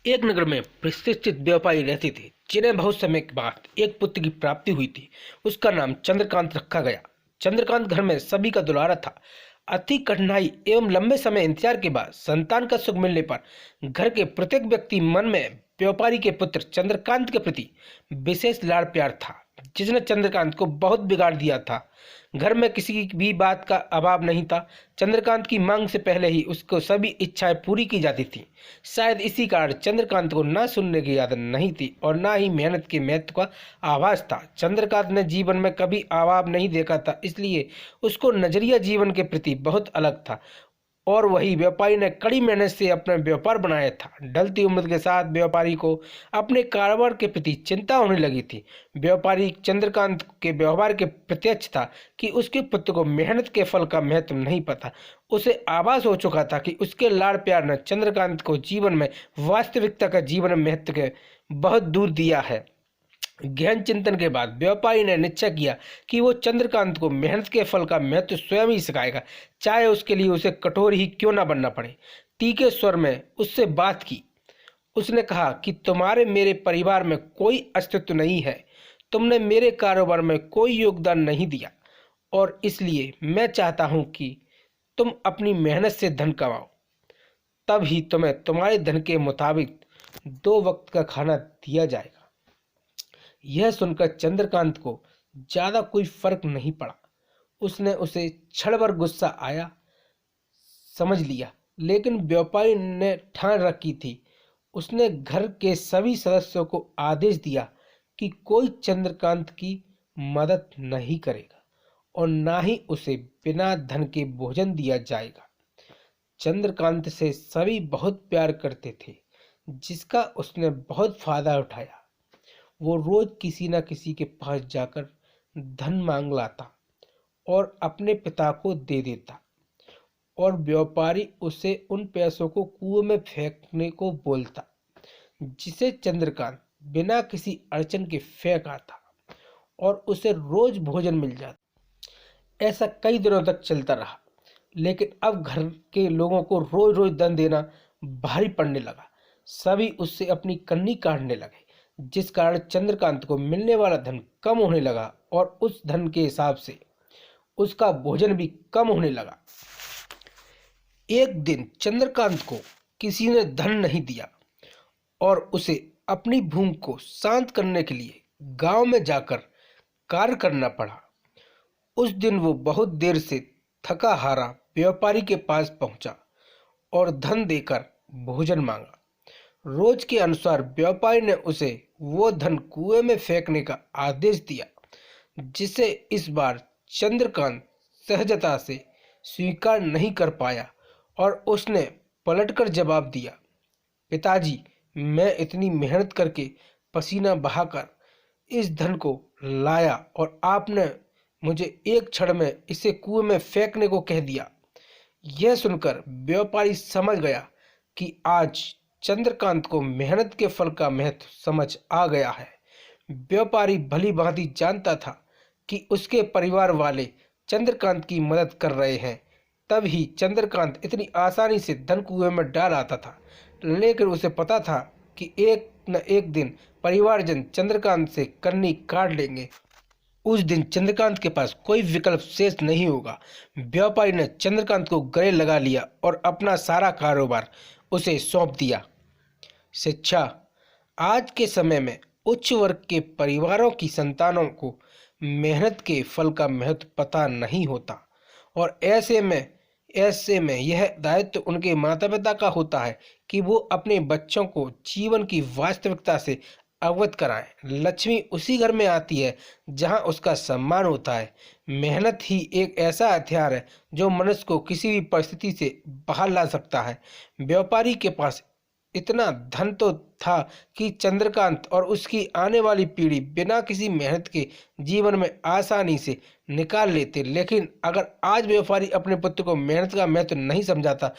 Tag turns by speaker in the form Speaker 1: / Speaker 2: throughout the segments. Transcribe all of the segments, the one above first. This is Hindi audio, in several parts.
Speaker 1: एक नगर में प्रतिष्ठित व्यापारी रहते थे जिन्हें बहुत समय के बाद एक पुत्र की प्राप्ति हुई थी। उसका नाम चंद्रकांत रखा गया। चंद्रकांत घर में सभी का दुलारा था। अति कठिनाई एवं लंबे समय इंतजार के बाद संतान का सुख मिलने पर घर के प्रत्येक व्यक्ति मन में व्यापारी के पुत्र चंद्रकांत के प्रति विशेष लाड़ प्यार था, जिसने चंद्रकांत को बहुत बिगाड़ दिया था। घर में किसी की भी बात का अभाव नहीं था। चंद्रकांत की मांग से पहले ही उसको सभी इच्छाएं पूरी की जाती थी। शायद इसी कारण चंद्रकांत को ना सुनने की आदत नहीं थी और ना ही मेहनत के महत्व का आभास था। चंद्रकांत ने जीवन में कभी अभाव नहीं देखा था, इसलिए उसको नजरिया जीवन के प्रति बहुत अलग था। और वही व्यापारी ने कड़ी मेहनत से अपना व्यापार बनाया था। ढलती उम्र के साथ व्यापारी को अपने कारोबार के प्रति चिंता होने लगी थी। व्यापारी चंद्रकांत के व्यवहार के प्रत्यक्ष था कि उसके पुत्र को मेहनत के फल का महत्व नहीं पता। उसे आभास हो चुका था कि उसके लाड़ प्यार ने चंद्रकांत को जीवन में वास्तविकता का जीवन महत्व के बहुत दूर दिया है। गहन चिंतन के बाद व्यापारी ने निश्चय किया कि वो चंद्रकांत को मेहनत के फल का महत्व स्वयं ही सिखाएगा, चाहे उसके लिए उसे कठोर ही क्यों ना बनना पड़े। तीखे स्वर में उससे बात की। उसने कहा कि तुम्हारे मेरे परिवार में कोई अस्तित्व नहीं है, तुमने मेरे कारोबार में कोई योगदान नहीं दिया और इसलिए मैं चाहता हूं कि तुम अपनी मेहनत से धन कमाओ, तब ही तुम्हें तुम्हारे धन के मुताबिक 2 वक्त का खाना दिया जाएगा। यह सुनकर चंद्रकांत को ज्यादा कोई फर्क नहीं पड़ा। उसने उसे क्षण भर गुस्सा आया, समझ लिया, लेकिन व्यापारी ने ठान रखी थी। उसने घर के सभी सदस्यों को आदेश दिया कि कोई चंद्रकांत की मदद नहीं करेगा और ना ही उसे बिना धन के भोजन दिया जाएगा। चंद्रकांत से सभी बहुत प्यार करते थे, जिसका उसने बहुत फायदा उठाया। वो रोज किसी न किसी के पास जाकर धन मांग लाता और अपने पिता को दे देता और व्यापारी उसे उन पैसों को कुएं में फेंकने को बोलता, जिसे चंद्रकांत बिना किसी अड़चन के फेंक आता और उसे रोज भोजन मिल जाता। ऐसा कई दिनों तक चलता रहा, लेकिन अब घर के लोगों को रोज रोज धन देना भारी पड़ने लगा। सभी उससे अपनी कन्नी काटने लगे, जिस कारण चंद्रकांत को मिलने वाला धन कम होने लगा और उस धन के हिसाब से उसका भोजन भी कम होने लगा। एक दिन चंद्रकांत को किसी ने धन नहीं दिया और उसे अपनी भूख को शांत करने के लिए गांव में जाकर कार्य करना पड़ा। उस दिन वो बहुत देर से थका हारा व्यापारी के पास पहुंचा और धन देकर भोजन मांगा। रोज के अनुसार व्यापारी ने उसे वो धन कुएं में फेंकने का आदेश दिया, जिसे इस बार चंद्रकांत सहजता से स्वीकार नहीं कर पाया और उसने पलटकर जवाब दिया, पिताजी, मैं इतनी मेहनत करके पसीना बहाकर इस धन को लाया और आपने मुझे एक क्षण में इसे कुएं में फेंकने को कह दिया। यह सुनकर व्यापारी समझ गया कि आज चंद्रकांत को मेहनत के फल का महत्व समझ आ गया है। व्यापारी भली भांति जानता था कि उसके परिवार वाले चंद्रकांत की मदद कर रहे हैं, तब ही चंद्रकांत इतनी आसानी से धन कुएं में डाल आता था। लेकिन उसे पता था कि एक न एक दिन परिवारजन चंद्रकांत से कन्नी काट लेंगे। उस दिन चंद्रकांत के पास कोई विकल्प शेष नहीं होगा। व्यापारी ने चंद्रकांत को गले लगा लिया और अपना सारा कारोबार उसे सौंप दिया। शिक्षा। आज के समय में उच्च वर्ग के परिवारों की संतानों को मेहनत के फल का महत्व पता नहीं होता और ऐसे में यह दायित्व उनके माता पिता का होता है कि वो अपने बच्चों को जीवन की वास्तविकता से अवगत कराएं। लक्ष्मी उसी घर में आती है जहां उसका सम्मान होता है। मेहनत ही एक ऐसा हथियार है जो मनुष्य को किसी भी परिस्थिति से बाहर ला सकता है। व्यापारी के पास इतना धन तो था कि चंद्रकांत और उसकी आने वाली पीढ़ी बिना किसी मेहनत के जीवन में आसानी से निकाल लेते, लेकिन अगर आज व्यापारी अपने पुत्र को मेहनत का महत्व नहीं समझाता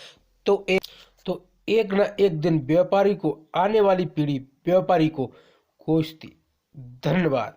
Speaker 1: तो एक न एक दिन व्यापारी को आने वाली पीढ़ी व्यापारी को कोसती। धन्यवाद।